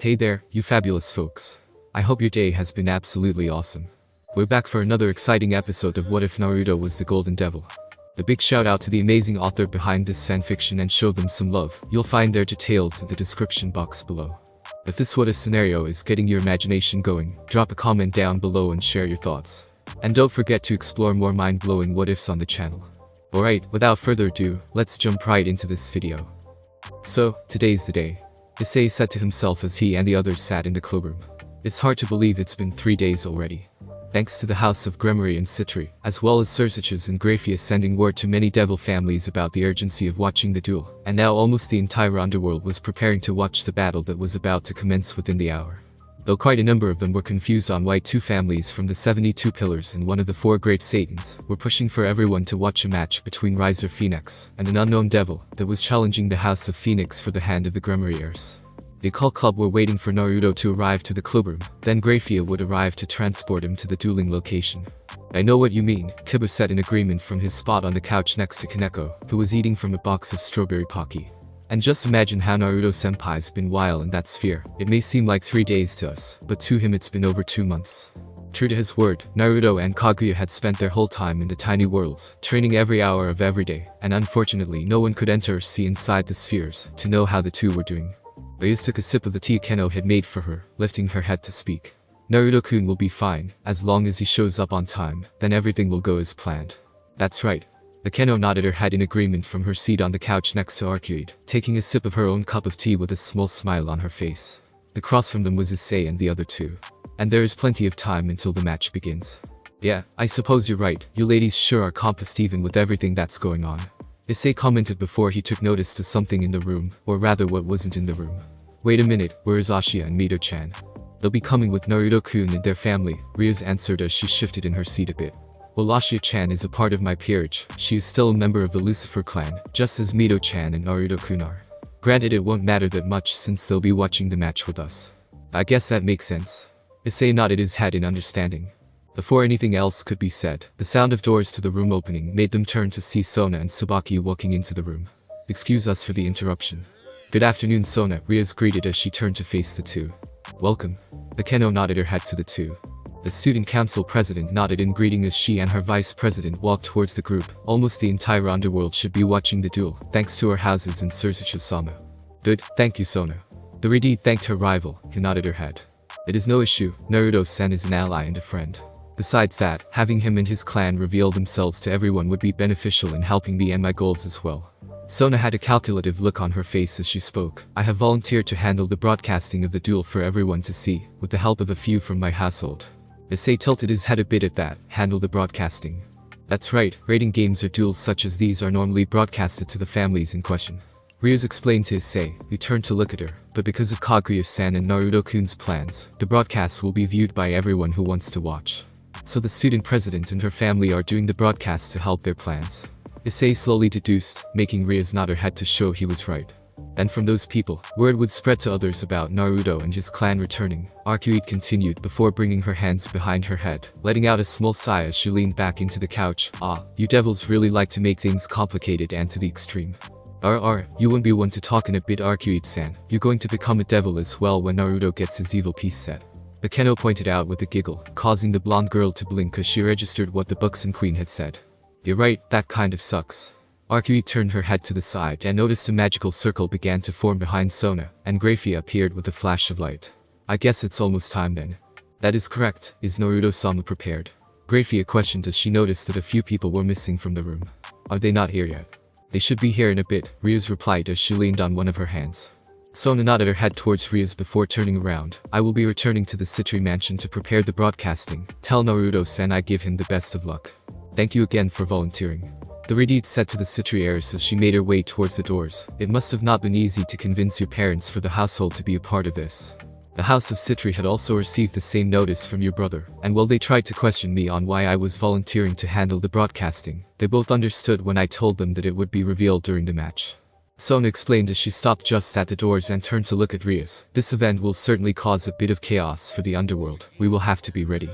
Hey there, you fabulous folks. I hope your day has been absolutely awesome. We're back for another exciting episode of What If Naruto Was the Golden Devil. A big shout out to the amazing author behind this fanfiction and show them some love. You'll find their details in the description box below. If this what if scenario is getting your imagination going, drop a comment down below and share your thoughts. And don't forget to explore more mind-blowing what ifs on the channel. Alright, without further ado, let's jump right into this video. So, today's the day. Issei said to himself as he and the others sat in the clubroom. It's hard to believe it's been 3 days already. Thanks to the House of Gremory and Citri, as well as Sursages and Graphia sending word to many devil families about the urgency of watching the duel, and now almost the entire underworld was preparing to watch the battle that was about to commence within the hour. Though quite a number of them were confused on why 2 families from the 72 Pillars and one of the 4 Great Satans were pushing for everyone to watch a match between Riser Phoenix and an unknown devil that was challenging the House of Phoenix for the hand of the Gremory heirs. The Occult Club were waiting for Naruto to arrive to the clubroom, then Graphia would arrive to transport him to the dueling location. I know what you mean, Kiba said in agreement from his spot on the couch next to Kaneko, who was eating from a box of strawberry pocky. And just imagine how Naruto-senpai's been while in that sphere. It may seem like 3 days to us, but to him it's been over 2 months. True to his word, Naruto and Kaguya had spent their whole time in the tiny worlds, training every hour of every day, and unfortunately no one could enter or see inside the spheres to know how the two were doing. Ryuz took a sip of the tea Keno had made for her, lifting her head to speak. Naruto-kun will be fine, as long as he shows up on time, then everything will go as planned. That's right. Akeno nodded her head in agreement from her seat on the couch next to Arcude, taking a sip of her own cup of tea with a small smile on her face. Across from them was Issei and the other 2. And there is plenty of time until the match begins. Yeah, I suppose you're right, you ladies sure are compassed even with everything that's going on. Issei commented before he took notice to something in the room, or rather what wasn't in the room. Wait a minute, where is Ashia and Mito-chan? They'll be coming with Naruto-kun and their family, Ryuz answered as she shifted in her seat a bit. Well, Ashia-chan is a part of my peerage, she is still a member of the Lucifer clan, just as Mito-chan and Naruto-kun are. Granted it won't matter that much since they'll be watching the match with us. I guess that makes sense. Issei nodded his head in understanding. Before anything else could be said, the sound of doors to the room opening made them turn to see Sona and Tsubaki walking into the room. Excuse us for the interruption. Good afternoon Sona, Ryuz greeted as she turned to face the 2. Welcome. Akeno nodded her head to the 2. The student council president nodded in greeting as she and her vice president walked towards the group. Almost the entire underworld should be watching the duel, thanks to our houses in Sursacha-sama. Good, thank you Sona. The Ridi thanked her rival, who nodded her head. It is no issue, Naruto-sen is an ally and a friend. Besides that, having him and his clan reveal themselves to everyone would be beneficial in helping me and my goals as well. Sona had a calculative look on her face as she spoke. I have volunteered to handle the broadcasting of the duel for everyone to see, with the help of a few from my household. Issei tilted his head a bit at that, handle the broadcasting. That's right, rating games or duels such as these are normally broadcasted to the families in question. Ryuz explained to Issei, who turned to look at her, but because of Kaguya-san and Naruto-kun's plans, the broadcast will be viewed by everyone who wants to watch. So the student president and her family are doing the broadcast to help their plans. Issei slowly deduced, making Ryuz nod her head to show he was right. And from those people, word would spread to others about Naruto and his clan returning. Arcude continued before bringing her hands behind her head, letting out a small sigh as she leaned back into the couch. Ah, you devils really like to make things complicated and to the extreme. You won't be one to talk in a bit Arcude-san, you're going to become a devil as well when Naruto gets his evil piece set. Akeno pointed out with a giggle, causing the blonde girl to blink as she registered what the Buxom Queen had said. You're right, that kind of sucks. Arcude turned her head to the side and noticed a magical circle began to form behind Sona, and Graphia appeared with a flash of light. I guess it's almost time then. That is correct, is Naruto-sama prepared? Graphia questioned as she noticed that a few people were missing from the room. Are they not here yet? They should be here in a bit, Ryuz replied as she leaned on one of her hands. Sona nodded her head towards Ryuz before turning around. I will be returning to the Citri mansion to prepare the broadcasting. Tell Naruto-san I give him the best of luck. Thank you again for volunteering. The Redeed said to the Citri heiress as she made her way towards the doors. It must have not been easy to convince your parents for the household to be a part of this. The House of Citri had also received the same notice from your brother, and while they tried to question me on why I was volunteering to handle the broadcasting, they both understood when I told them that it would be revealed during the match. Sona explained as she stopped just at the doors and turned to look at Ryuz. This event will certainly cause a bit of chaos for the underworld, we will have to be ready.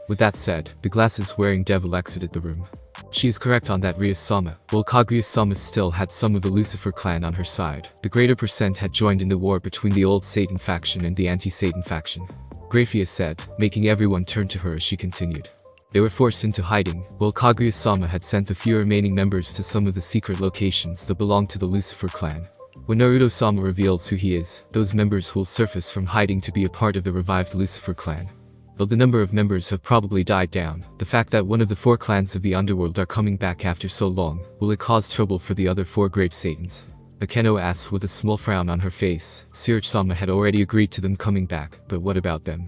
With that said, the glasses-wearing devil exited the room. She is correct on that. Ryusama, while Kaguya-sama still had some of the Lucifer clan on her side, the greater percent had joined in the war between the old Satan faction and the anti-Satan faction. Grafia said, making everyone turn to her as she continued. They were forced into hiding, while Kaguya-sama had sent the few remaining members to some of the secret locations that belonged to the Lucifer clan. When Naruto-sama reveals who he is, those members will surface from hiding to be a part of the revived Lucifer clan. Though the number of members have probably died down, the fact that one of the 4 clans of the underworld are coming back after so long, will it cause trouble for the other 4 great Satans? Akeno asked with a small frown on her face. Sirich-sama had already agreed to them coming back, but what about them?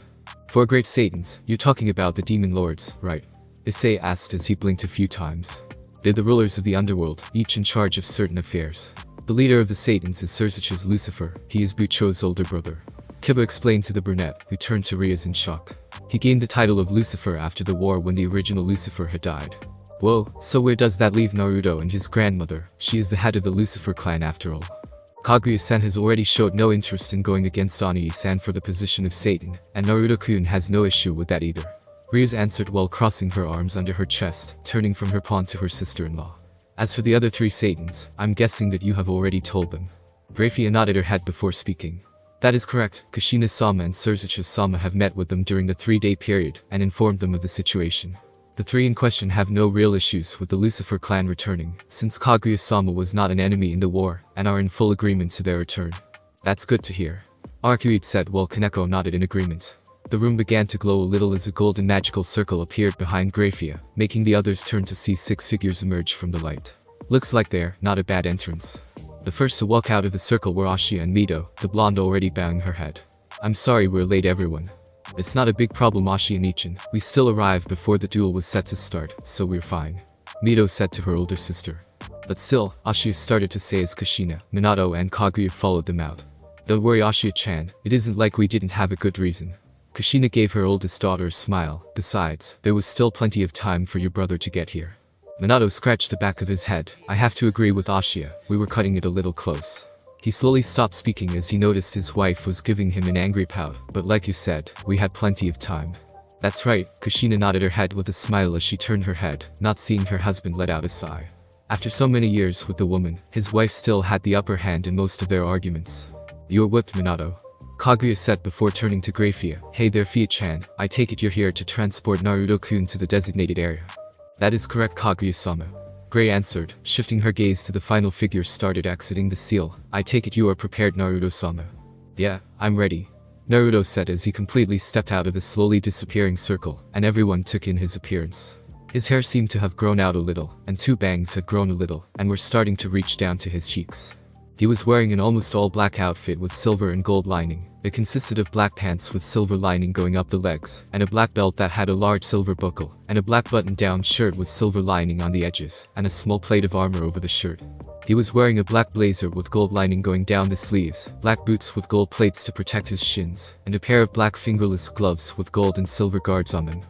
4 great Satans, you're talking about the demon lords, right? Issei asked as he blinked a few times. They're the rulers of the underworld, each in charge of certain affairs. The leader of the Satans is Surzich's Lucifer. He is Bucho's older brother. Kiba explained to the brunette, who turned to Rias in shock. He gained the title of Lucifer after the war when the original Lucifer had died. Whoa, so where does that leave Naruto and his grandmother? She is the head of the Lucifer clan after all. Kaguya-san has already showed no interest in going against Onii-san for the position of Satan, and Naruto-kun has no issue with that either. Rias answered while crossing her arms under her chest, turning from her pawn to her sister-in-law. As for the other 3 Satans, I'm guessing that you have already told them. Grafia nodded her head before speaking. That is correct. Kushina-sama and Surzicha-sama have met with them during the 3-day period and informed them of the situation. The 3 in question have no real issues with the Lucifer clan returning, since Kaguya-sama was not an enemy in the war, and are in full agreement to their return. That's good to hear. Arcuite said while Kaneko nodded in agreement. The room began to glow a little as a golden magical circle appeared behind Grafia, making the others turn to see 6 figures emerge from the light. Looks like they're not a bad entrance. The first to walk out of the circle were Ashia and Mito, the blonde already bowing her head. I'm sorry we're late everyone. It's not a big problem Ashia and Ichin, we still arrived before the duel was set to start, so we're fine. Mito said to her older sister. But still, Ashia started to say as Kushina, Minato and Kaguya followed them out. Don't worry Ashia-chan, it isn't like we didn't have a good reason. Kushina gave her oldest daughter a smile. Besides, there was still plenty of time for your brother to get here. Minato scratched the back of his head. I have to agree with Ashia, we were cutting it a little close. He slowly stopped speaking as he noticed his wife was giving him an angry pout, but like you said, we had plenty of time. That's right, Kushina nodded her head with a smile as she turned her head, not seeing her husband let out a sigh. After so many years with the woman, his wife still had the upper hand in most of their arguments. You're whipped Minato. Kaguya said before turning to Grafia. Hey there Fia-chan, I take it you're here to transport Naruto-kun to the designated area. That is correct Kaguya-sama. Gray answered, shifting her gaze to the final figure started exiting the seal. I take it you are prepared Naruto-sama. Yeah, I'm ready. Naruto said as he completely stepped out of the slowly disappearing circle, and everyone took in his appearance. His hair seemed to have grown out a little, and 2 bangs had grown a little, and were starting to reach down to his cheeks. He was wearing an almost all black outfit with silver and gold lining. It consisted of black pants with silver lining going up the legs, and a black belt that had a large silver buckle, and a black button-down shirt with silver lining on the edges, and a small plate of armor over the shirt. He was wearing a black blazer with gold lining going down the sleeves, black boots with gold plates to protect his shins, and a pair of black fingerless gloves with gold and silver guards on them.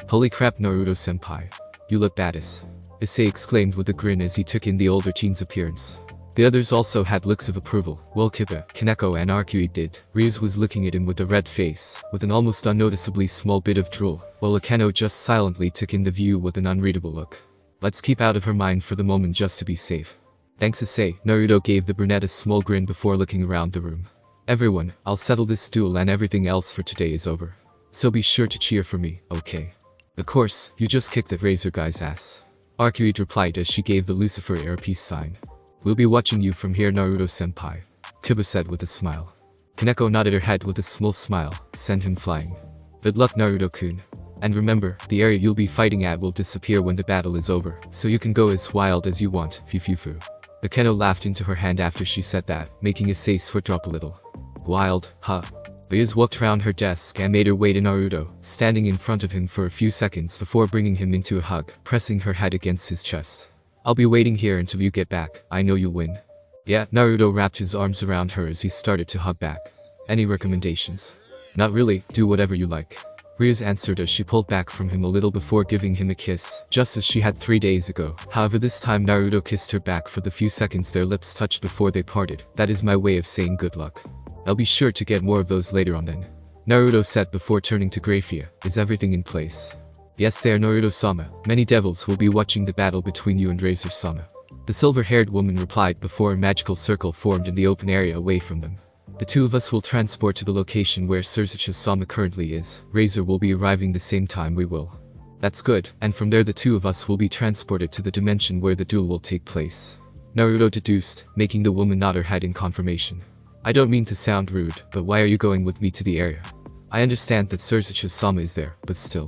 Holy crap Naruto-senpai. You look badass. Issei exclaimed with a grin as he took in the older teen's appearance. The others also had looks of approval. Well Kiba, Kaneko and Arcuite did. Rias was looking at him with a red face, with an almost unnoticeably small bit of drool, while Akeno just silently took in the view with an unreadable look. Let's keep out of her mind for the moment just to be safe. Thanks Issei, Naruto gave the brunette a small grin before looking around the room. Everyone, I'll settle this duel and everything else for today is over. So be sure to cheer for me, okay? Of course, you just kicked that razor guy's ass. Arcuite replied as she gave the Lucifer air peace sign. We'll be watching you from here Naruto-senpai. Kiba said with a smile. Kaneko nodded her head with a small smile. Send him flying. Good luck Naruto-kun. And remember, the area you'll be fighting at will disappear when the battle is over, so you can go as wild as you want, Fufufu. Akeno laughed into her hand after she said that, making Issei's sweat drop a little. Wild, huh? Rias walked around her desk and made her way to Naruto, standing in front of him for a few seconds before bringing him into a hug, pressing her head against his chest. I'll be waiting here until you get back, I know you'll win. Yeah, Naruto wrapped his arms around her as he started to hug back. Any recommendations? Not really, do whatever you like. Rias answered as she pulled back from him a little before giving him a kiss, just as she had 3 days ago. However this time Naruto kissed her back for the few seconds their lips touched before they parted. That is my way of saying good luck. I'll be sure to get more of those later on then. Naruto said before turning to Graphia, "Is everything in place?" "Yes there, Naruto-sama. Many devils will be watching the battle between you and Razor-sama." The silver-haired woman replied before a magical circle formed in the open area away from them. "The two of us will transport to the location where Suzuki-sama currently is. Razor will be arriving the same time we will." "That's good, and from there the two of us will be transported to the dimension where the duel will take place," Naruto deduced, making the woman nod her head in confirmation. "I don't mean to sound rude, but why are you going with me to the area? I understand that Suzuki-sama is there, but still.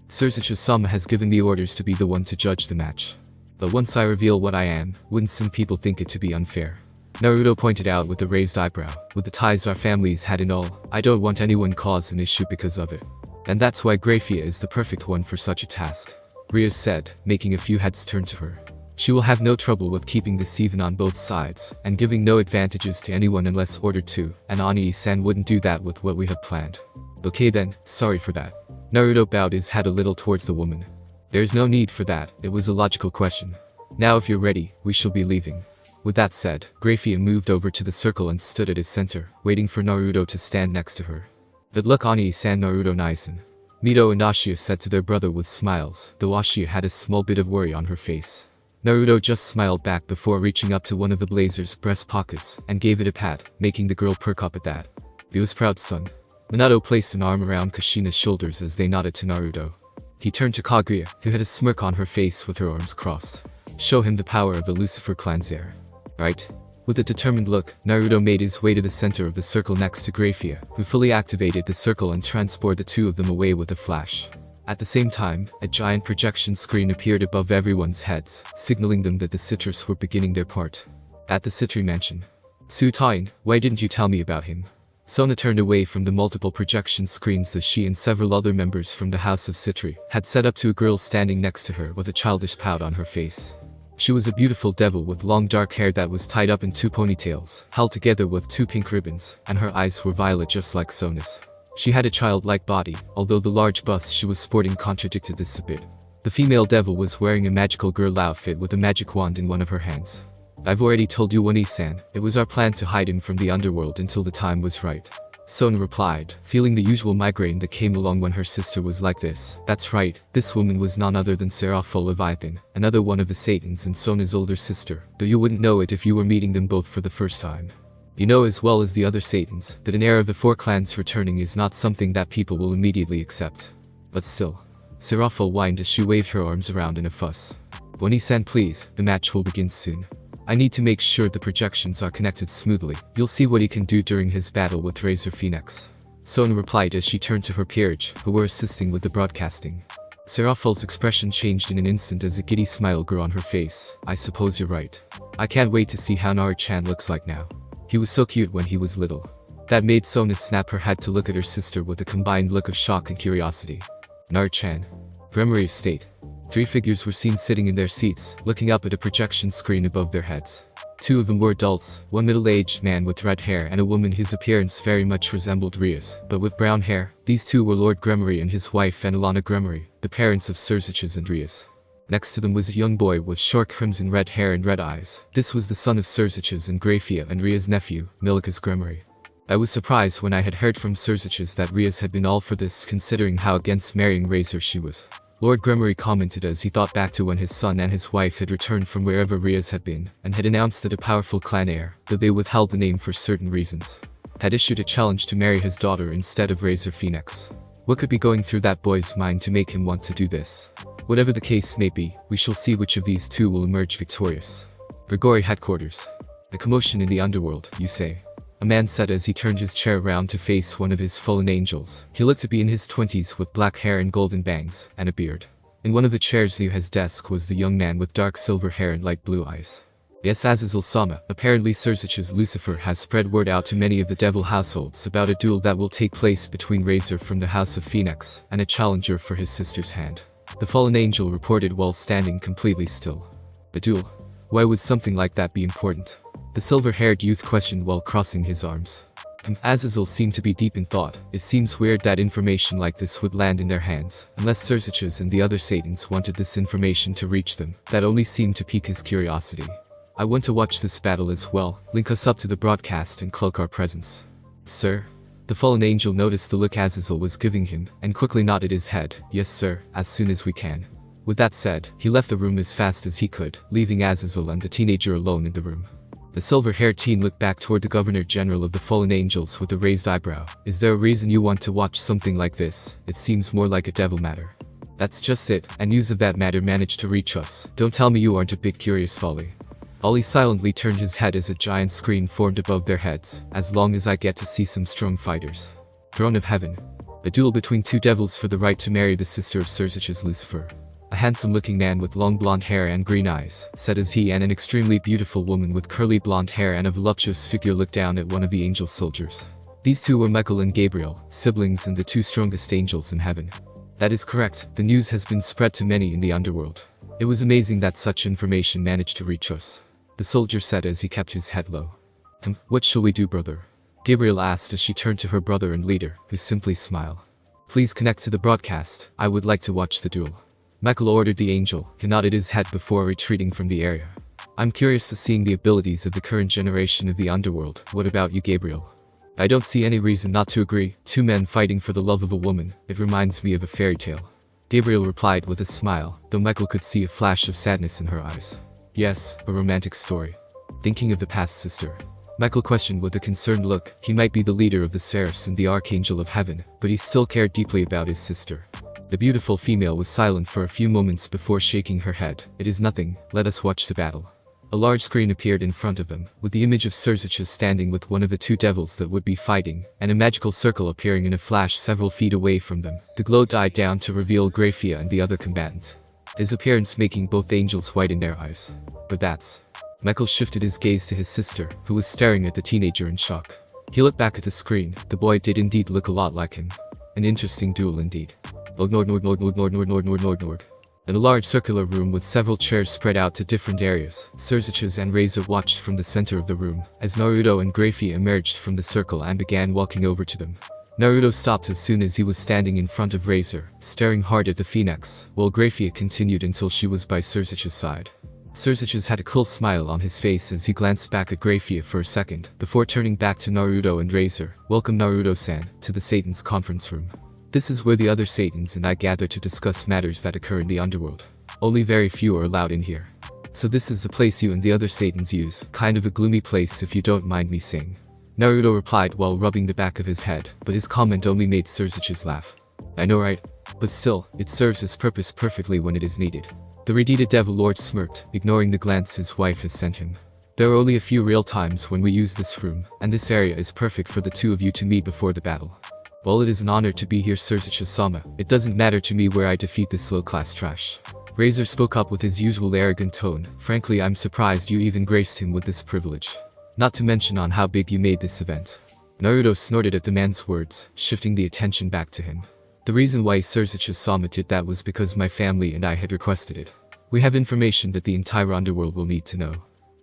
Suzuki-sama has given me orders to be the one to judge the match. But once I reveal what I am, wouldn't some people think it to be unfair?" Naruto pointed out with a raised eyebrow. "With the ties our families had and all, I don't want anyone cause an issue because of it. And that's why Graphia is the perfect one for such a task," Rias said, making a few heads turn to her. "She will have no trouble with keeping this even on both sides, and giving no advantages to anyone unless ordered to, and Ani-san wouldn't do that with what we have planned." "Okay then, sorry for that." Naruto bowed his head a little towards the woman. "There's no need for that, it was a logical question. Now if you're ready, we shall be leaving." With that said, Graphia moved over to the circle and stood at its center, waiting for Naruto to stand next to her. "Good luck Ani-san, Naruto Naisen," Mito and Ashia said to their brother with smiles, though Ashia had a small bit of worry on her face. Naruto just smiled back before reaching up to one of the blazer's breast pockets, and gave it a pat, making the girl perk up at that. "Be was proud, son." Minato placed an arm around Kushina's shoulders as they nodded to Naruto. He turned to Kaguya, who had a smirk on her face with her arms crossed. "Show him the power of the Lucifer clan's heir. Right?" With a determined look, Naruto made his way to the center of the circle next to Graphia, who fully activated the circle and transported the two of them away with a flash. At the same time, a giant projection screen appeared above everyone's heads, signaling them that the Citrus were beginning their part. At the Citri mansion. "Sutain, why didn't you tell me about him?" Sona turned away from the multiple projection screens that she and several other members from the House of Citri had set up to a girl standing next to her with a childish pout on her face. She was a beautiful devil with long dark hair that was tied up in two ponytails, held together with two pink ribbons, and her eyes were violet just like Sona's. She had a childlike body, although the large bust she was sporting contradicted this a bit. The female devil was wearing a magical girl outfit with a magic wand in one of her hands. "I've already told you, Oni-san, it was our plan to hide him from the underworld until the time was right," Sona replied, feeling the usual migraine that came along when her sister was like this. "That's right, this woman was none other than Serapho Leviathan, another one of the Satans and Sona's older sister, though you wouldn't know it if you were meeting them both for the first time. You know as well as the other Satans, that an heir of the four clans returning is not something that people will immediately accept. But still." Serapho whined as she waved her arms around in a fuss. "Oni-san please, the match will begin soon. I need to make sure the projections are connected smoothly. You'll see what he can do during his battle with Razor Phoenix," Sona replied as she turned to her peerage, who were assisting with the broadcasting. Serapho's expression changed in an instant as a giddy smile grew on her face. "I suppose you're right. I can't wait to see how Naru-chan looks like now. He was so cute when he was little." That made Sona snap her head to look at her sister with a combined look of shock and curiosity. Naru-chan. Gremory Estate. Three figures were seen sitting in their seats, looking up at a projection screen above their heads. Two of them were adults, one middle-aged man with red hair and a woman whose appearance very much resembled Ria's, but with brown hair. These two were Lord Gremory and his wife Alana Gremory, the parents of Suzuki's and Ria's. Next to them was a young boy with short crimson red hair and red eyes. This was the son of Suzuki's and Graphia and Ria's nephew, Milica's Gremory. I was surprised when I had heard from Suzuki's that Ria's had been all for this considering how against marrying Razor she was. Lord Gremory commented as he thought back to when his son and his wife had returned from wherever Ria's had been, and had announced that a powerful clan heir, though they withheld the name for certain reasons, had issued a challenge to marry his daughter instead of Razor Phoenix. What could be going through that boy's mind to make him want to do this? Whatever the case may be, we shall see which of these two will emerge victorious. Grigori headquarters. The commotion in the underworld, you say? A man said as he turned his chair around to face one of his fallen angels. He looked to be in his 20s with black hair and golden bangs, and a beard. In one of the chairs near his desk was the young man with dark silver hair and light blue eyes. Yes, Azazel-sama, apparently Suzuki's Lucifer has spread word out to many of the devil households about a duel that will take place between Razor from the House of Phoenix, and a challenger for his sister's hand. The fallen angel reported while standing completely still. A duel? Why would something like that be important? The silver-haired youth questioned while crossing his arms. Azazel seemed to be deep in thought. It seems weird that information like this would land in their hands, unless Suzuki's and the other Satans wanted this information to reach them. That only seemed to pique his curiosity. I want to watch this battle as well. Link us up to the broadcast and cloak our presence. Sir? The The fallen angel noticed the look Azazel was giving him, and quickly nodded his head. Yes sir, as soon as we can. With that said, he left the room as fast as he could, leaving Azazel and the teenager alone in the room. The silver-haired teen looked back toward the Governor-General of the Fallen Angels with a raised eyebrow. Is there a reason you want to watch something like this? It seems more like a devil matter. That's just it, and news of that matter managed to reach us. Don't tell me you aren't a bit curious, Folly. Ollie silently turned his head as a giant screen formed above their heads. As long as I get to see some strong fighters. Throne of Heaven. A duel between two devils for the right to marry the sister of Surzich's Lucifer. A handsome-looking man with long blonde hair and green eyes, said as he and an extremely beautiful woman with curly blonde hair and a voluptuous figure looked down at one of the angel soldiers. These two were Michael and Gabriel, siblings and the two strongest angels in heaven. That is correct, the news has been spread to many in the underworld. It was amazing that such information managed to reach us. The soldier said as he kept his head low. What shall we do, brother? Gabriel asked as she turned to her brother and leader, who simply smiled. Please connect to the broadcast, I would like to watch the duel. Michael ordered the angel, who nodded his head before retreating from the area. I'm curious to seeing the abilities of the current generation of the underworld. What about you, Gabriel? I don't see any reason not to agree. Two men fighting for the love of a woman. It reminds me of a fairy tale. Gabriel replied with a smile, though Michael could see a flash of sadness in her eyes. Yes, a romantic story. Thinking of the past, sister. Michael questioned with a concerned look. He might be the leader of the Seraphs and the Archangel of Heaven, but he still cared deeply about his sister. The beautiful female was silent for a few moments before shaking her head. It is nothing, let us watch the battle. A large screen appeared in front of them, with the image of Surzichus standing with one of the two devils that would be fighting, and a magical circle appearing in a flash several feet away from them. The glow died down to reveal Graphia and the other combatant. His appearance making both angels white in their eyes. But that's... Michael shifted his gaze to his sister, who was staring at the teenager in shock. He looked back at the screen. The boy did indeed look a lot like him. An interesting duel indeed. In a large circular room with several chairs spread out to different areas, Surzichus and Razor watched from the center of the room, as Naruto and Graphia emerged from the circle and began walking over to them. Naruto stopped as soon as he was standing in front of Razor, staring hard at the Phoenix, while Graphia continued until she was by Surzichus' side. Surzichus had a cool smile on his face as he glanced back at Graphia for a second, before turning back to Naruto and Razor. Welcome Naruto-san, to the Satan's conference room. This is where the other Satans and I gather to discuss matters that occur in the underworld. Only very few are allowed in here. So this is the place you and the other Satans use, kind of a gloomy place if you don't mind me saying. Naruto replied while rubbing the back of his head, but his comment only made Surzichus laugh. I know, right? But still, it serves its purpose perfectly when it is needed. The Redita Devil Lord smirked, ignoring the glance his wife has sent him. There are only a few real times when we use this room, and this area is perfect for the two of you to meet before the battle. Well, it is an honor to be here, Surzichus-sama. It doesn't matter to me where I defeat this low-class trash. Razor spoke up with his usual arrogant tone. Frankly, I'm surprised you even graced him with this privilege. Not to mention on how big you made this event. Naruto snorted at the man's words, shifting the attention back to him. The reason why Surzichus-sama did that was because my family and I had requested it. We have information that the entire underworld will need to know.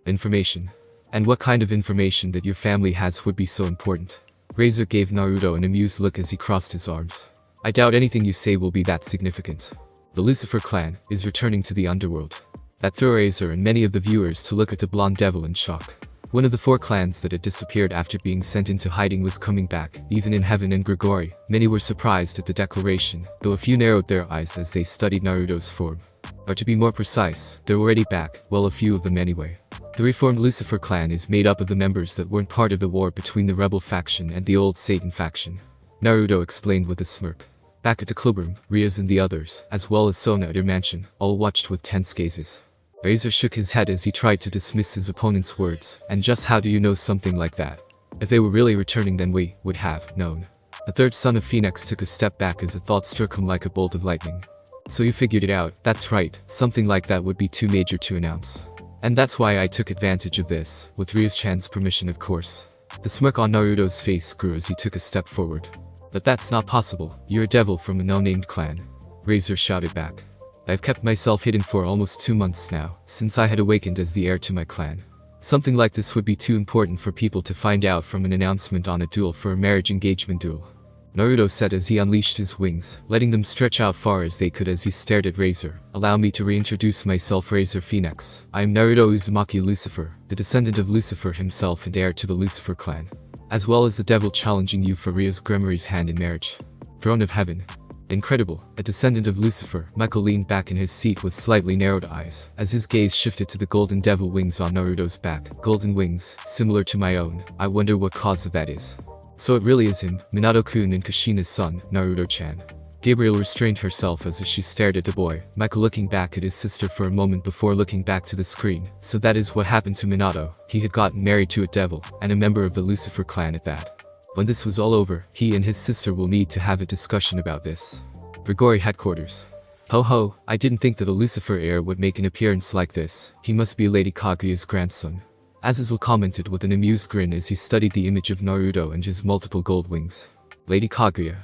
Information? And what kind of information that your family has would be so important? Razor gave Naruto an amused look as he crossed his arms. I doubt anything you say will be that significant. The Lucifer clan is returning to the underworld. That threw Razor and many of the viewers to look at the blonde devil in shock. One of the 4 clans that had disappeared after being sent into hiding was coming back, even in Heaven and Grigori. Many were surprised at the declaration, though a few narrowed their eyes as they studied Naruto's form. Or to be more precise, they're already back, well, a few of them anyway. The reformed Lucifer clan is made up of the members that weren't part of the war between the rebel faction and the old Satan faction. Naruto explained with a smirk. Back at the clubroom, Riaz and the others, as well as Sona at her mansion, all watched with tense gazes. Razor shook his head as he tried to dismiss his opponent's words. And just how do you know something like that? If they were really returning, then we would have known. The third son of Phoenix took a step back as a thought struck him like a bolt of lightning. So you figured it out. That's right, something like that would be too major to announce. And that's why I took advantage of this, with Ryu's-chan's permission, of course. The smirk on Naruto's face grew as he took a step forward. But that's not possible. You're a devil from a no-named clan. Razor shouted back. I've kept myself hidden for almost 2 months now, since I had awakened as the heir to my clan. Something like this would be too important for people to find out from an announcement on a duel for a marriage engagement duel. Naruto said as he unleashed his wings, letting them stretch out far as they could as he stared at Razor. Allow me to reintroduce myself, Razor Phoenix. I am Naruto Uzumaki Lucifer, the descendant of Lucifer himself and heir to the Lucifer clan. as well as the devil challenging you for Rhea's Gremory's hand in marriage. Throne of Heaven. Incredible, a descendant of Lucifer. Michael leaned back in his seat with slightly narrowed eyes, as his gaze shifted to the golden devil wings on Naruto's back. Golden wings, similar to my own. I wonder what cause of that is. So it really is him, Minato-kun and Kushina's son, Naruto-chan. Gabriel restrained herself as she stared at the boy, Michael looking back at his sister for a moment before looking back to the screen. So that is what happened to Minato. He had gotten married to a devil, and a member of the Lucifer clan at that. When this was all over, he and his sister will need to have a discussion about this. Grigori headquarters. Ho ho, I didn't think that a Lucifer heir would make an appearance like this. He must be Lady Kaguya's grandson. Azazel commented with an amused grin as he studied the image of Naruto and his multiple gold wings. Lady Kaguya.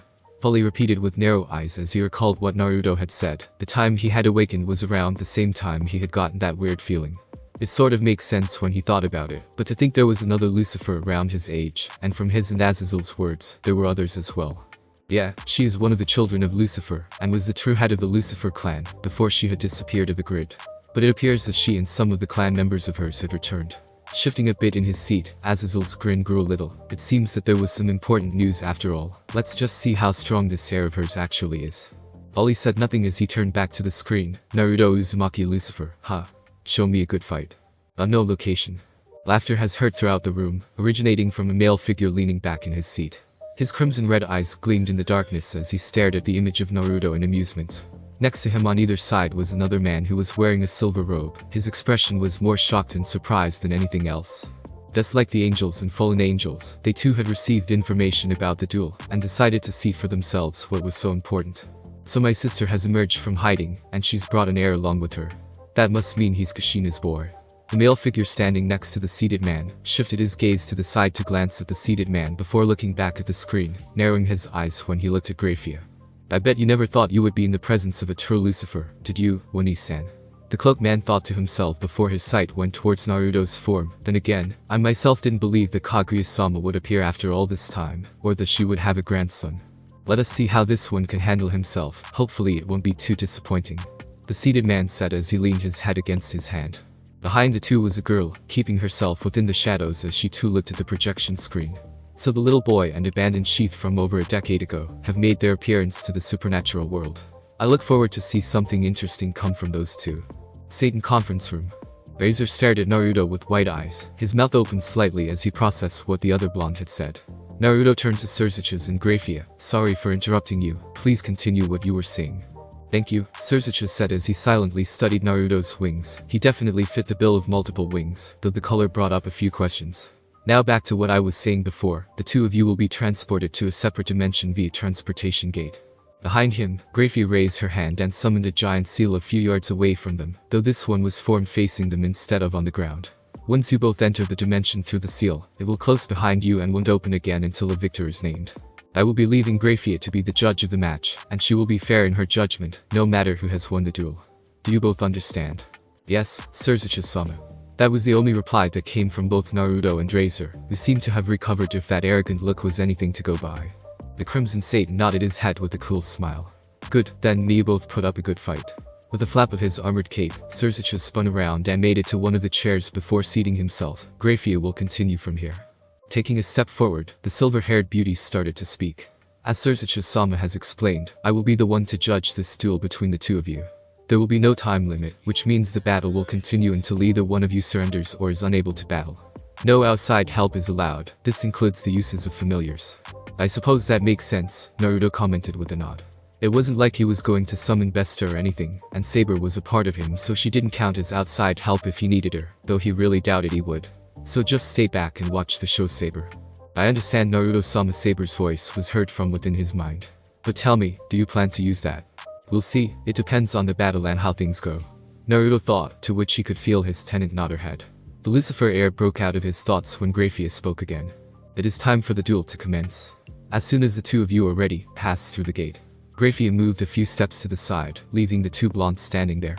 Fully repeated with narrow eyes as he recalled what Naruto had said. The time he had awakened was around the same time he had gotten that weird feeling. It sort of makes sense when he thought about it, but to think there was another Lucifer around his age, and from his and Azazel's words, there were others as well. Yeah, she is one of the children of Lucifer, and was the true head of the Lucifer clan, before she had disappeared of the grid. But it appears that she and some of the clan members of hers had returned. Shifting a bit in his seat, Azazel's grin grew a little. It seems that there was some important news after all. Let's just see how strong this hair of hers actually is. Ollie said nothing as he turned back to the screen. Naruto Uzumaki Lucifer, ha. Show me a good fight. Unknown location. Laughter has heard throughout the room, originating from a male figure leaning back in his seat. His crimson-red eyes gleamed in the darkness as he stared at the image of Naruto in amusement. Next to him on either side was another man who was wearing a silver robe. His expression was more shocked and surprised than anything else. Just like the angels and fallen angels, they too had received information about the duel, and decided to see for themselves what was so important. So my sister has emerged from hiding, and she's brought an heir along with her. That must mean he's Kushina's boy. The male figure standing next to the seated man shifted his gaze to the side to glance at the seated man before looking back at the screen, narrowing his eyes when he looked at Grafia. I bet you never thought you would be in the presence of a true Lucifer, did you, Oni-san? The cloaked man thought to himself before his sight went towards Naruto's form. Then again, I myself didn't believe that Kaguya-sama would appear after all this time, or that she would have a grandson. Let us see how this one can handle himself. Hopefully it won't be too disappointing. The seated man said as he leaned his head against his hand. Behind the two was a girl, keeping herself within the shadows as she too looked at the projection screen. So the little boy and abandoned sheath from over a decade ago have made their appearance to the supernatural world. I look forward to see something interesting come from those two. Satan conference room. Razor stared at Naruto with wide eyes, his mouth opened slightly as he processed what the other blonde had said. Naruto turned to Surzichus and Grafia. Sorry for interrupting you, please continue what you were saying. Thank you, Surzichus said as he silently studied Naruto's wings. He definitely fit the bill of multiple wings, though the color brought up a few questions. Now back to what I was saying before, the two of you will be transported to a separate dimension via transportation gate. Behind him, Grafia raised her hand and summoned a giant seal a few yards away from them, though this one was formed facing them instead of on the ground. Once you both enter the dimension through the seal, it will close behind you and won't open again until a victor is named. I will be leaving Grafia to be the judge of the match, and she will be fair in her judgment, no matter who has won the duel. Do you both understand? Yes, Surzichus-sama. That was the only reply that came from both Naruto and Razor, who seemed to have recovered if that arrogant look was anything to go by. The Crimson Satan nodded his head with a cool smile. Good, then you both put up a good fight. With a flap of his armored cape, Surzichus spun around and made it to one of the chairs before seating himself. Grafia will continue from here. Taking a step forward, the silver-haired beauty started to speak. As Surzichus-sama has explained, I will be the one to judge this duel between the two of you. There will be no time limit, which means the battle will continue until either one of you surrenders or is unable to battle. No outside help is allowed, this includes the uses of familiars. I suppose that makes sense, Naruto commented with a nod. It wasn't like he was going to summon Besta or anything, and Saber was a part of him so she didn't count as outside help if he needed her, though he really doubted he would. So just stay back and watch the show, Saber. I understand Naruto-sama. Saber's voice was heard from within his mind. But tell me, do you plan to use that? We'll see, it depends on the battle and how things go. Naruto thought, to which he could feel his tenant nod her head. The Lucifer heir broke out of his thoughts when Grafia spoke again. It is time for the duel to commence. As soon as the two of you are ready, pass through the gate. Grafia moved a few steps to the side, leaving the two blondes standing there.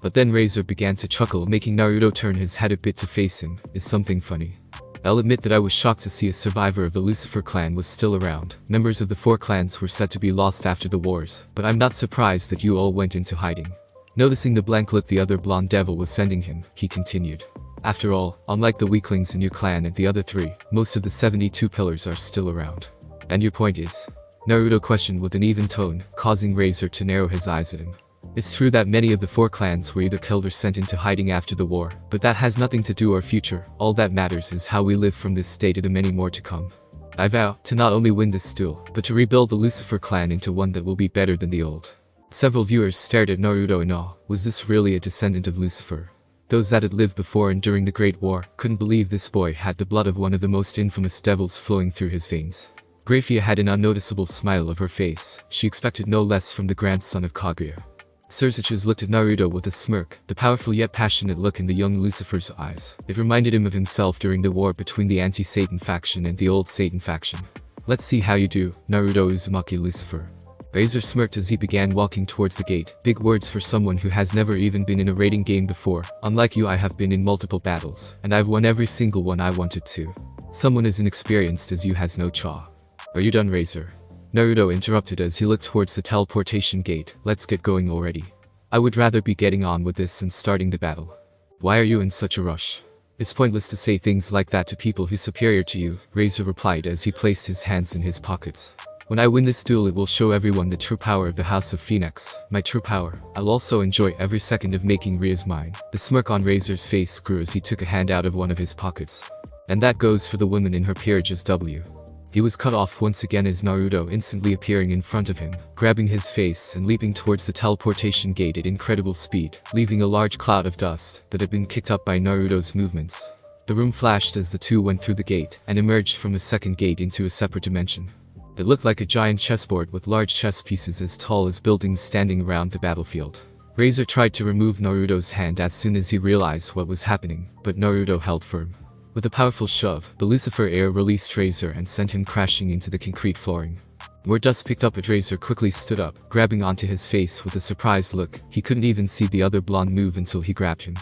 But then Razor began to chuckle, making Naruto turn his head a bit to face him. Is something funny? I'll admit that I was shocked to see a survivor of the Lucifer clan was still around. Members of the four clans were said to be lost after the wars, but I'm not surprised that you all went into hiding. Noticing the blank look the other blonde devil was sending him, he continued. After all, unlike the weaklings in your clan and the other 3, most of the 72 pillars are still around. And your point is? Naruto questioned with an even tone, causing Razor to narrow his eyes at him. It's true that many of the 4 clans were either killed or sent into hiding after the war, but that has nothing to do with our future. All that matters is how we live from this day to the many more to come. I vow to not only win this duel, but to rebuild the Lucifer clan into one that will be better than the old. Several viewers stared at Naruto in awe. Was this really a descendant of Lucifer? Those that had lived before and during the Great War couldn't believe this boy had the blood of one of the most infamous devils flowing through his veins. Graphia had an unnoticeable smile of her face. She expected no less from the grandson of Kaguya. Surziches looked at Naruto with a smirk, the powerful yet passionate look in the young Lucifer's eyes. It reminded him of himself during the war between the anti-Satan faction and the old Satan faction. Let's see how you do, Naruto Uzumaki Lucifer. Razor smirked as he began walking towards the gate. Big words for someone who has never even been in a raiding game before. Unlike you, I have been in multiple battles, and I've won every single one I wanted to. Someone as inexperienced as you has no chaw. Are you done, Razor? Naruto interrupted as he looked towards the teleportation gate. Let's get going already. I would rather be getting on with this and starting the battle. Why are you in such a rush? It's pointless to say things like that to people who's superior to you, Razor replied as he placed his hands in his pockets. When I win this duel, it will show everyone the true power of the House of Phoenix, my true power. I'll also enjoy every second of making Ria's mine. The smirk on Razor's face grew as he took a hand out of one of his pockets. And that goes for the woman in her peerage's W. He was cut off once again as Naruto instantly appearing in front of him, grabbing his face and leaping towards the teleportation gate at incredible speed, leaving a large cloud of dust that had been kicked up by Naruto's movements. The room flashed as the two went through the gate and emerged from a second gate into a separate dimension. It looked like a giant chessboard with large chess pieces as tall as buildings standing around the battlefield. Razor tried to remove Naruto's hand as soon as he realized what was happening, but Naruto held firm. With a powerful shove, the Lucifer air released Razor and sent him crashing into the concrete flooring. More dust picked up at Razor quickly stood up, grabbing onto his face with a surprised look. He couldn't even see the other blonde move until he grabbed him.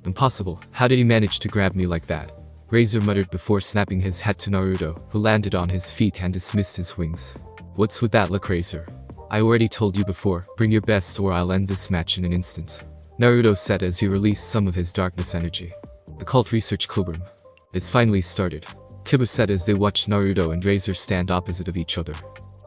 Impossible, how did he manage to grab me like that? Razor muttered before snapping his head to Naruto, who landed on his feet and dismissed his wings. What's with that look, Razor? I already told you before, bring your best or I'll end this match in an instant. Naruto said as he released some of his darkness energy. The Cult Research Clubroom. It's finally started. Kiba said as they watched Naruto and Razor stand opposite of each other.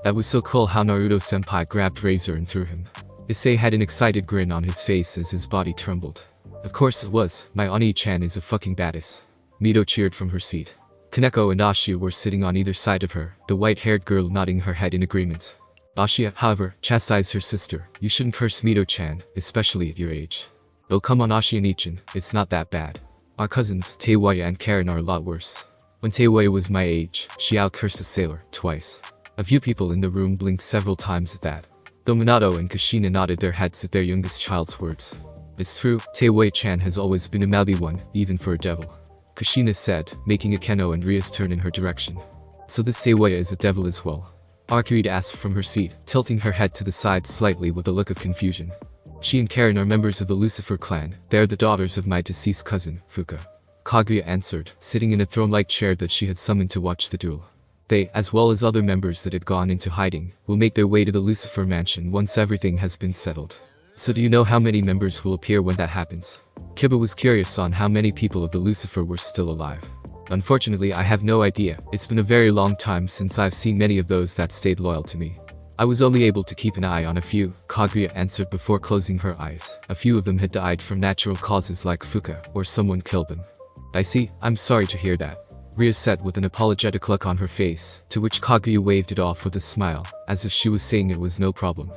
That was so cool how Naruto-senpai grabbed Razor and threw him. Issei had an excited grin on his face as his body trembled. Of course it was, my Oni-chan is a fucking badass. Mito cheered from her seat. Kaneko and Ashia were sitting on either side of her, the white-haired girl nodding her head in agreement. Ashia, however, chastised her sister. You shouldn't curse Mito-chan, especially at your age. Oh come on Ashia-nichan, it's not that bad. Our cousins, Teiwaya and Karen are a lot worse. When Teiwaya was my age, she out-cursed a sailor, twice. A few people in the room blinked several times at that. Though Minato and Kushina nodded their heads at their youngest child's words. It's true, Teiwaya-chan has always been a mouthy one, even for a devil. Kushina said, making a Keno and Ria's turn in her direction. So this Teiwaya is a devil as well? Arcade asked from her seat, tilting her head to the side slightly with a look of confusion. She and Karen are members of the Lucifer clan. They are the daughters of my deceased cousin, Fuka. Kaguya answered, sitting in a throne-like chair that she had summoned to watch the duel. They, as well as other members that had gone into hiding, will make their way to the Lucifer mansion once everything has been settled. So do you know how many members will appear when that happens? Kiba was curious on how many people of the Lucifer were still alive. Unfortunately, I have no idea. It's been a very long time since I've seen many of those that stayed loyal to me. I was only able to keep an eye on a few, Kaguya answered before closing her eyes. A few of them had died from natural causes like Fuka, or someone killed them. I see, I'm sorry to hear that. Ria said with an apologetic look on her face, to which Kaguya waved it off with a smile, as if she was saying it was no problem.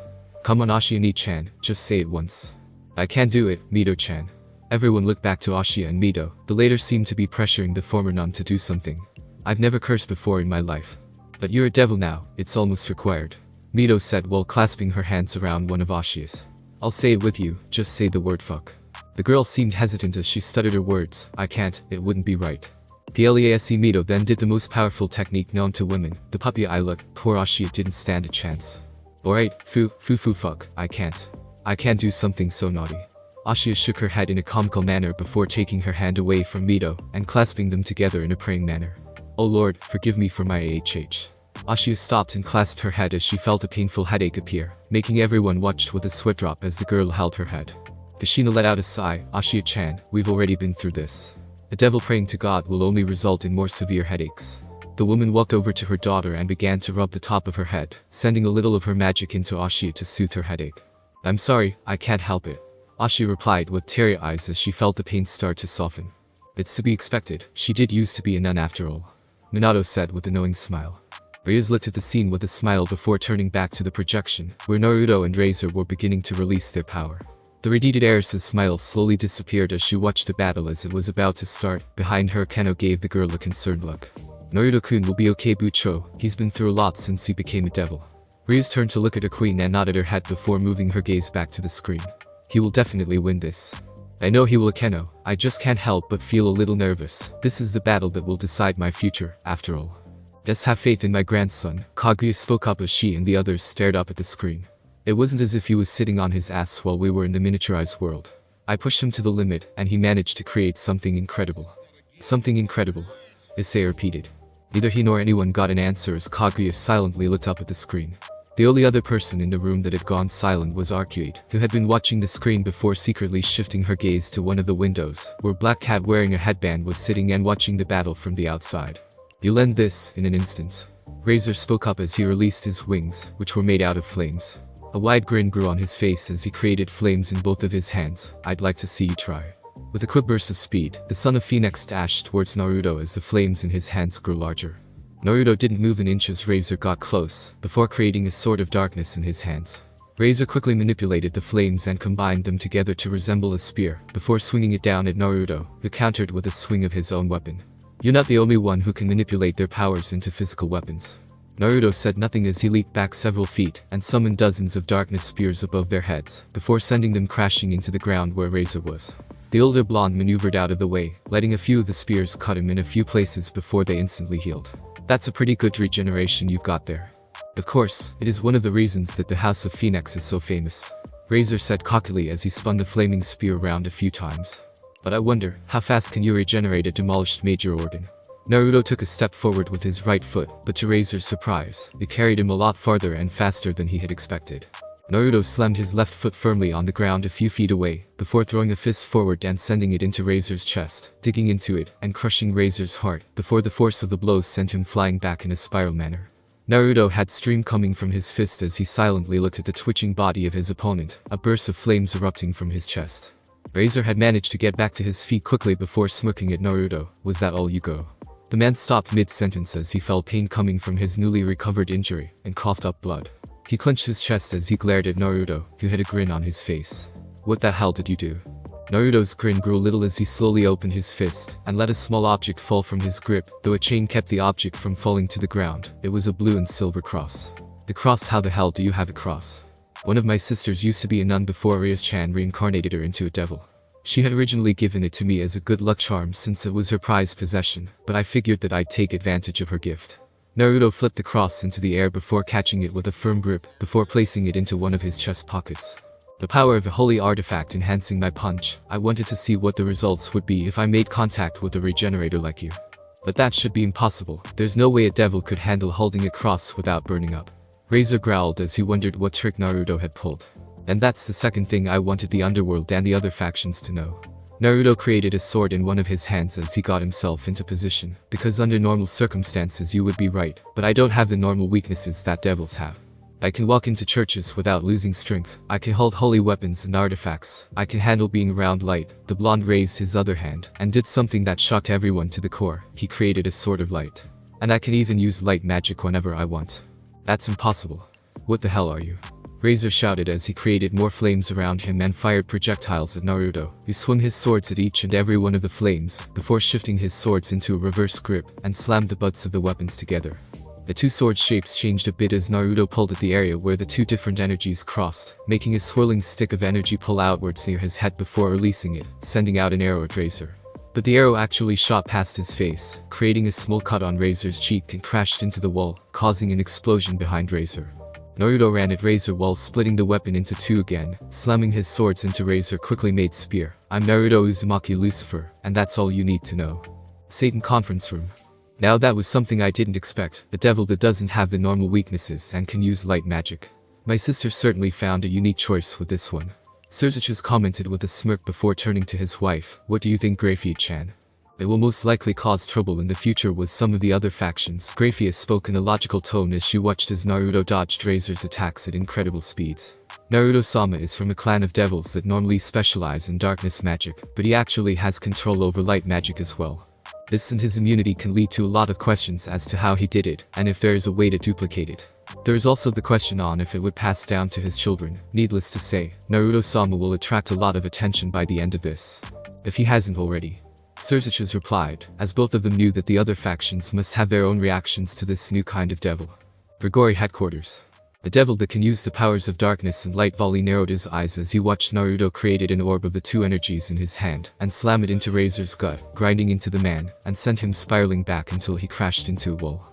Come on Ashia-ni-chan, just say it once. I can't do it, Mito-chan. Everyone looked back to Ashia and Mito. The latter seemed to be pressuring the former nun to do something. I've never cursed before in my life. But you're a devil now, it's almost required. Mito said while clasping her hands around one of Ashia's. I'll say it with you, just say the word fuck. The girl seemed hesitant as she stuttered her words. I can't, it wouldn't be right. Place Mito then did the most powerful technique known to women, the puppy eye look. Poor Ashia didn't stand a chance. Alright, fuck, I can't do something so naughty. Ashia shook her head in a comical manner before taking her hand away from Mito and clasping them together in a praying manner. Oh Lord, forgive me for my AHH. Ashia stopped and clasped her head as she felt a painful headache appear, making everyone watch with a sweat drop as the girl held her head. Kushina let out a sigh. Ashia-chan, we've already been through this. A devil praying to God will only result in more severe headaches. The woman walked over to her daughter and began to rub the top of her head, sending a little of her magic into Ashi to soothe her headache. "I'm sorry, I can't help it," Ashi replied with teary eyes as she felt the pain start to soften. "It's to be expected, she did used to be a nun after all," Minato said with a knowing smile. Ryuz looked at the scene with a smile before turning back to the projection, where Naruto and Razor were beginning to release their power. The radiated heiress's smile slowly disappeared as she watched the battle as it was about to start. Behind her, Kano gave the girl a concerned look. "Naruto-kun will be okay, Bucho, he's been through a lot since he became a devil." Ryuz turned to look at her queen and nodded her head before moving her gaze back to the screen. "He will definitely win this. I know he will, Kano, I just can't help but feel a little nervous. This is the battle that will decide my future, after all. Just have faith in my grandson," Kaguya spoke up as she and the others stared up at the screen. "It wasn't as if he was sitting on his ass while we were in the miniaturized world. I pushed him to the limit, and he managed to create something incredible." "Something incredible?" Issei repeated. Neither he nor anyone got an answer as Kaguya silently looked up at the screen. The only other person in the room that had gone silent was Arcuate, who had been watching the screen before secretly shifting her gaze to one of the windows, where Black Cat wearing a headband was sitting and watching the battle from the outside. "You'll end this in an instant." Razor spoke up as he released his wings, which were made out of flames. A wide grin grew on his face as he created flames in both of his hands. "I'd like to see you try." With a quick burst of speed, the son of Phoenix dashed towards Naruto as the flames in his hands grew larger. Naruto didn't move an inch as Razor got close, before creating a sword of darkness in his hands. Razor quickly manipulated the flames and combined them together to resemble a spear, before swinging it down at Naruto, who countered with a swing of his own weapon. "You're not the only one who can manipulate their powers into physical weapons." Naruto said nothing as he leaped back several feet and summoned dozens of darkness spears above their heads, before sending them crashing into the ground where Razor was. The older blonde maneuvered out of the way, letting a few of the spears cut him in a few places before they instantly healed. "That's a pretty good regeneration you've got there. Of course, it is one of the reasons that the House of Phoenix is so famous," Razor said cockily as he spun the flaming spear around a few times. "But I wonder, how fast can you regenerate a demolished major organ?" Naruto took a step forward with his right foot, but to Razor's surprise, it carried him a lot farther and faster than he had expected. Naruto slammed his left foot firmly on the ground a few feet away, before throwing a fist forward and sending it into Razor's chest, digging into it and crushing Razor's heart, before the force of the blow sent him flying back in a spiral manner. Naruto had steam coming from his fist as he silently looked at the twitching body of his opponent, a burst of flames erupting from his chest. Razor had managed to get back to his feet quickly before smirking at Naruto. "Was that all you go?" The man stopped mid-sentence as he felt pain coming from his newly recovered injury, and coughed up blood. He clenched his chest as he glared at Naruto, who had a grin on his face. "What the hell did you do?" Naruto's grin grew a little as he slowly opened his fist, and let a small object fall from his grip, though a chain kept the object from falling to the ground. It was a blue and silver cross. "The cross? How the hell do you have a cross?" "One of my sisters used to be a nun before Ryuz-chan reincarnated her into a devil. She had originally given it to me as a good luck charm since it was her prized possession, but I figured that I'd take advantage of her gift." Naruto flipped the cross into the air before catching it with a firm grip, before placing it into one of his chest pockets. "The power of a holy artifact enhancing my punch. I wanted to see what the results would be if I made contact with a regenerator like you. But that should be impossible. There's no way a devil could handle holding a cross without burning up." Razor growled as he wondered what trick Naruto had pulled. "And that's the second thing I wanted the underworld and the other factions to know." Naruto created a sword in one of his hands as he got himself into position, because under normal circumstances you would be right, but I don't have the normal weaknesses that devils have. I can walk into churches without losing strength, I can hold holy weapons and artifacts, I can handle being around light. The blonde raised his other hand, and did something that shocked everyone to the core. He created a sword of light. "And I can even use light magic whenever I want." "That's impossible." "What the hell are you?" Razor shouted as he created more flames around him and fired projectiles at Naruto, who swung his swords at each and every one of the flames, before shifting his swords into a reverse grip, and slammed the butts of the weapons together. The two sword shapes changed a bit as Naruto pulled at the area where the two different energies crossed, making a swirling stick of energy pull outwards near his head before releasing it, sending out an arrow at Razor. But the arrow actually shot past his face, creating a small cut on Razor's cheek and crashed into the wall, causing an explosion behind Razor. Naruto ran at Razor while splitting the weapon into two again, slamming his swords into Razor quickly made spear. "I'm Naruto Uzumaki Lucifer, and that's all you need to know." Satan conference room. Now that was something I didn't expect, a devil that doesn't have the normal weaknesses and can use light magic. My sister certainly found a unique choice with this one. Surzichus commented with a smirk before turning to his wife. "What do you think, Grafie-chan?" It will most likely cause trouble in the future with some of the other factions. Graphius spoke in a logical tone as she watched as Naruto dodged Razor's attacks at incredible speeds. Naruto-sama is from a clan of devils that normally specialize in darkness magic, but he actually has control over light magic as well. This and his immunity can lead to a lot of questions as to how he did it, and if there is a way to duplicate it. There is also the question on if it would pass down to his children. Needless to say, Naruto-sama will attract a lot of attention by the end of this, if he hasn't already. Surziches replied, as both of them knew that the other factions must have their own reactions to this new kind of devil. Grigori headquarters. The devil that can use the powers of darkness and light volley narrowed his eyes as he watched Naruto created an orb of the two energies in his hand and slam it into Razor's gut, grinding into the man, and sent him spiraling back until he crashed into a wall.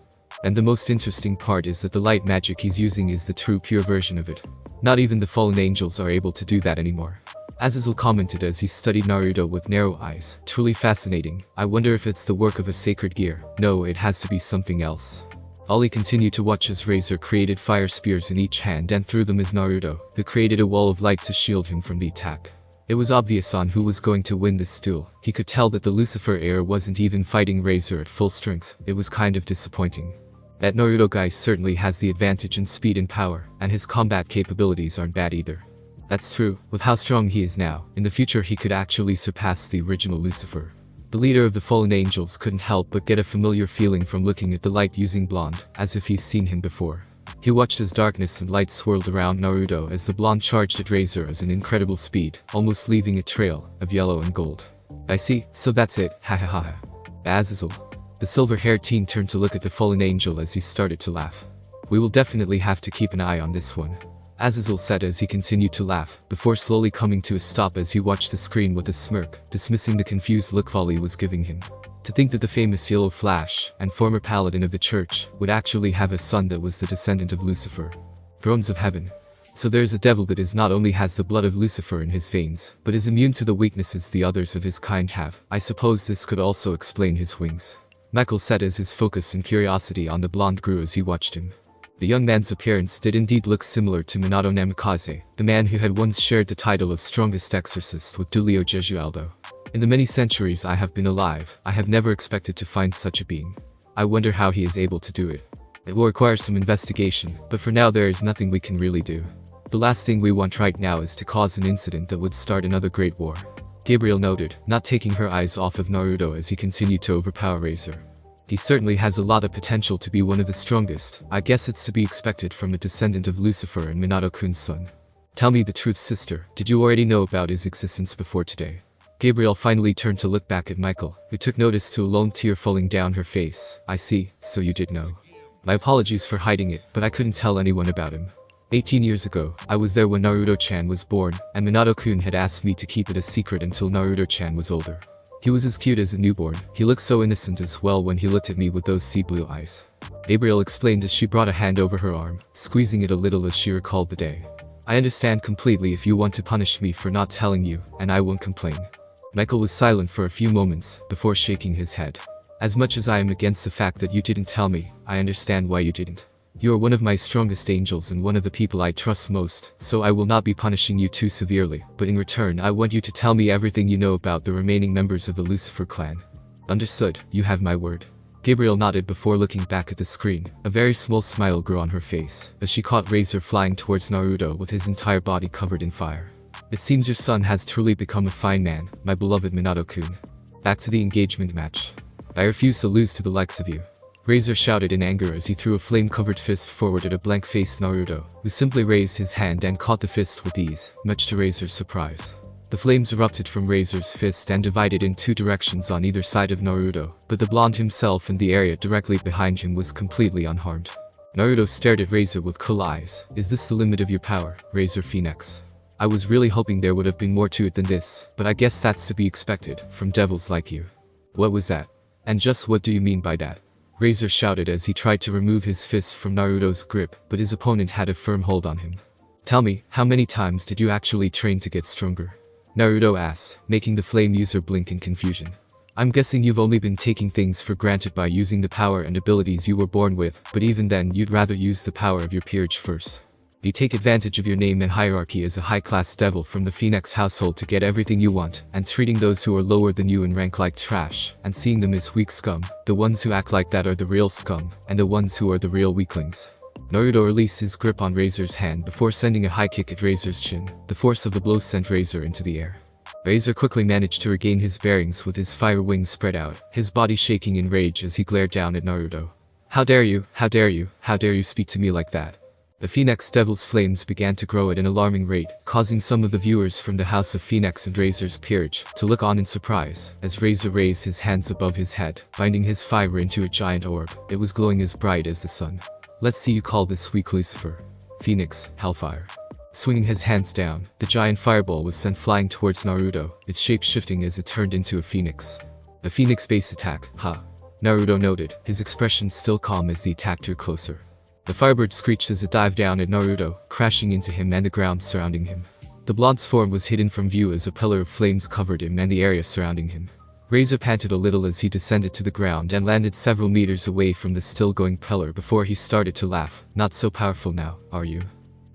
And the most interesting part is that the light magic he's using is the true pure version of it. Not even the fallen angels are able to do that anymore. Azazel commented as he studied Naruto with narrow eyes. Truly fascinating. I wonder if it's the work of a sacred gear. No, it has to be something else. Ollie continued to watch as Razor created fire spears in each hand and threw them as Naruto, who created a wall of light to shield him from the attack. It was obvious on who was going to win this duel. He could tell that the Lucifer heir wasn't even fighting Razor at full strength. It was kind of disappointing. That Naruto guy certainly has the advantage in speed and power, and his combat capabilities aren't bad either. That's true, with how strong he is now. In the future he could actually surpass the original Lucifer. The leader of the fallen angels couldn't help but get a familiar feeling from looking at the light-using blonde, as if he's seen him before. He watched as darkness and light swirled around Naruto as the blonde charged at Razor at an incredible speed, almost leaving a trail of yellow and gold. I see, so that's it, ha ha ha ha. Azazel. The silver-haired teen turned to look at the fallen angel as he started to laugh. We will definitely have to keep an eye on this one. Azazel said as he continued to laugh, before slowly coming to a stop as he watched the screen with a smirk, dismissing the confused look Volley was giving him. To think that the famous Yellow Flash, and former paladin of the church, would actually have a son that was the descendant of Lucifer. Thrones of heaven. So there's a devil that not only has the blood of Lucifer in his veins, but is immune to the weaknesses the others of his kind have. I suppose this could also explain his wings. Michael said as his focus and curiosity on the blonde grew as he watched him. The young man's appearance did indeed look similar to Minato Namikaze, the man who had once shared the title of strongest exorcist with Giulio Gesualdo. In the many centuries I have been alive, I have never expected to find such a being. I wonder how he is able to do it. It will require some investigation, but for now there is nothing we can really do. The last thing we want right now is to cause an incident that would start another great war. Gabriel noted, not taking her eyes off of Naruto as he continued to overpower Razor. He certainly has a lot of potential to be one of the strongest. I guess it's to be expected from a descendant of Lucifer and Minato-kun's son. Tell me the truth, sister, did you already know about his existence before today? Gabriel finally turned to look back at Michael, who took notice to a lone tear falling down her face. I see, so you did know. My apologies for hiding it, but I couldn't tell anyone about him. 18 years ago, I was there when Naruto-chan was born, and Minato-kun had asked me to keep it a secret until Naruto-chan was older. He was as cute as a newborn. He looked so innocent as well when he looked at me with those sea blue eyes. Gabriel explained as she brought a hand over her arm, squeezing it a little as she recalled the day. I understand completely if you want to punish me for not telling you, and I won't complain. Michael was silent for a few moments, before shaking his head. As much as I am against the fact that you didn't tell me, I understand why you didn't. You are one of my strongest angels and one of the people I trust most, so I will not be punishing you too severely, but in return I want you to tell me everything you know about the remaining members of the Lucifer clan. Understood, you have my word. Gabriel nodded before looking back at the screen. A very small smile grew on her face, as she caught Razor flying towards Naruto with his entire body covered in fire. It seems your son has truly become a fine man, my beloved Minato-kun. Back to the engagement match. I refuse to lose to the likes of you. Razor shouted in anger as he threw a flame-covered fist forward at a blank-faced Naruto, who simply raised his hand and caught the fist with ease, much to Razor's surprise. The flames erupted from Razor's fist and divided in two directions on either side of Naruto, but the blonde himself and the area directly behind him was completely unharmed. Naruto stared at Razor with cool eyes. Is this the limit of your power, Razor Phoenix? I was really hoping there would have been more to it than this, but I guess that's to be expected, from devils like you. What was that? And just what do you mean by that? Razor shouted as he tried to remove his fist from Naruto's grip, but his opponent had a firm hold on him. Tell me, how many times did you actually train to get stronger? Naruto asked, making the flame user blink in confusion. I'm guessing you've only been taking things for granted by using the power and abilities you were born with, but even then you'd rather use the power of your peerage first. You take advantage of your name and hierarchy as a high-class devil from the Phoenix household to get everything you want, and treating those who are lower than you in rank like trash, and seeing them as weak scum. The ones who act like that are the real scum, and the ones who are the real weaklings. Naruto released his grip on Razor's hand before sending a high kick at Razor's chin. The force of the blow sent Razor into the air. Razor quickly managed to regain his bearings with his fire wings spread out, his body shaking in rage as he glared down at Naruto. How dare you, how dare you, how dare you speak to me like that? The Phoenix Devil's flames began to grow at an alarming rate, causing some of the viewers from the House of Phoenix and Razor's peerage to look on in surprise, as Razor raised his hands above his head, binding his fire into a giant orb. It was glowing as bright as the sun. Let's see you call this weak Lucifer. Phoenix, Hellfire. Swinging his hands down, the giant fireball was sent flying towards Naruto, its shape shifting as it turned into a phoenix. The Phoenix base attack, ha. Naruto noted, his expression still calm as the attack drew closer. The firebird screeched as it dived down at Naruto, crashing into him and the ground surrounding him. The blonde's form was hidden from view as a pillar of flames covered him and the area surrounding him. Razor panted a little as he descended to the ground and landed several meters away from the still-going pillar before he started to laugh. Not so powerful now, are you?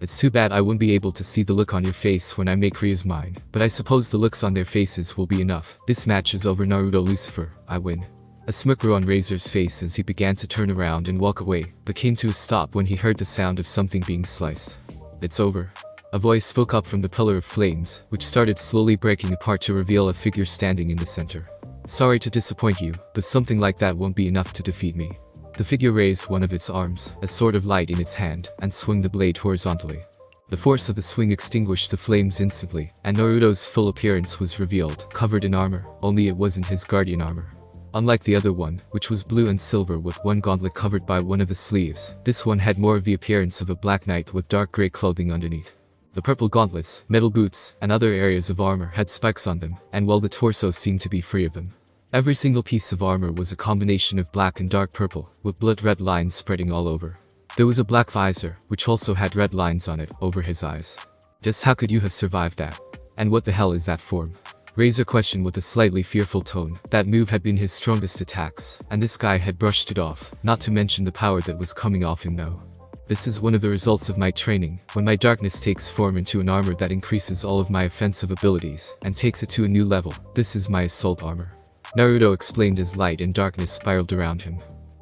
It's too bad I won't be able to see the look on your face when I make Ryu's mine, but I suppose the looks on their faces will be enough. This match is over. Naruto Lucifer, I win. A smirk grew on Razor's face as he began to turn around and walk away, but came to a stop when he heard the sound of something being sliced. It's over. A voice spoke up from the pillar of flames, which started slowly breaking apart to reveal a figure standing in the center. Sorry to disappoint you, but something like that won't be enough to defeat me. The figure raised one of its arms, a sword of light in its hand, and swung the blade horizontally. The force of the swing extinguished the flames instantly, and Naruto's full appearance was revealed, covered in armor, only it wasn't his guardian armor. Unlike the other one, which was blue and silver with one gauntlet covered by one of the sleeves, this one had more of the appearance of a black knight with dark gray clothing underneath. The purple gauntlets, metal boots, and other areas of armor had spikes on them, and while the torso seemed to be free of them. Every single piece of armor was a combination of black and dark purple, with blood-red lines spreading all over. There was a black visor, which also had red lines on it, over his eyes. Just how could you have survived that? And what the hell is that form? Razor questioned with a slightly fearful tone. That move had been his strongest attacks, and this guy had brushed it off, not to mention the power that was coming off him now. This is one of the results of my training, when my darkness takes form into an armor that increases all of my offensive abilities, and takes it to a new level. This is my assault armor. Naruto explained as light and darkness spiraled around him.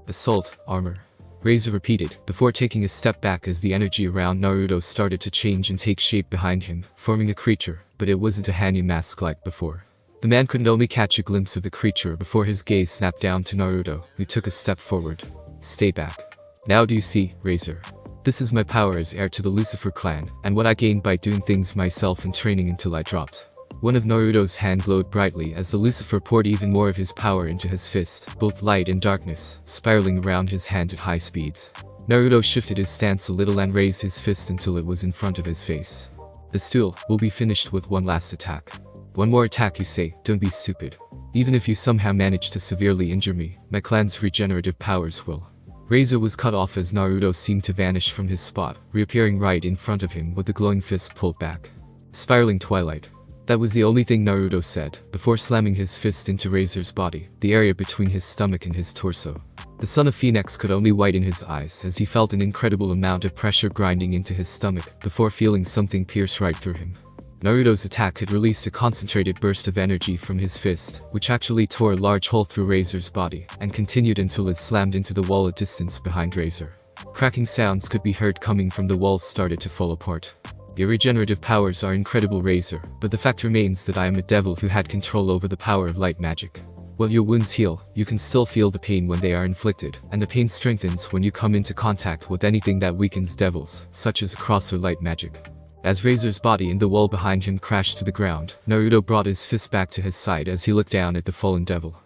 Assault armor. Razor repeated, before taking a step back as the energy around Naruto started to change and take shape behind him, forming a creature, but it wasn't a Hanyu mask like before. The man could only catch a glimpse of the creature before his gaze snapped down to Naruto, who took a step forward. Stay back. Now do you see, Razor? This is my power as heir to the Lucifer clan, and what I gained by doing things myself and training until I dropped. One of Naruto's hand glowed brightly as the Lucifer poured even more of his power into his fist, both light and darkness, spiraling around his hand at high speeds. Naruto shifted his stance a little and raised his fist until it was in front of his face. This duel will be finished with one last attack. One more attack, you say? Don't be stupid. Even if you somehow manage to severely injure me, my clan's regenerative powers will. Razor was cut off as Naruto seemed to vanish from his spot, reappearing right in front of him with the glowing fist pulled back. Spiraling twilight. That was the only thing Naruto said, before slamming his fist into Razor's body, the area between his stomach and his torso. The son of Phoenix could only widen his eyes as he felt an incredible amount of pressure grinding into his stomach, before feeling something pierce right through him. Naruto's attack had released a concentrated burst of energy from his fist, which actually tore a large hole through Razor's body, and continued until it slammed into the wall a distance behind Razor. Cracking sounds could be heard coming from the walls started to fall apart. Your regenerative powers are incredible, Razor, but the fact remains that I am a devil who had control over the power of light magic. While your wounds heal, you can still feel the pain when they are inflicted, and the pain strengthens when you come into contact with anything that weakens devils, such as a cross or light magic. As Razor's body and the wall behind him crashed to the ground, Naruto brought his fist back to his side as he looked down at the fallen devil.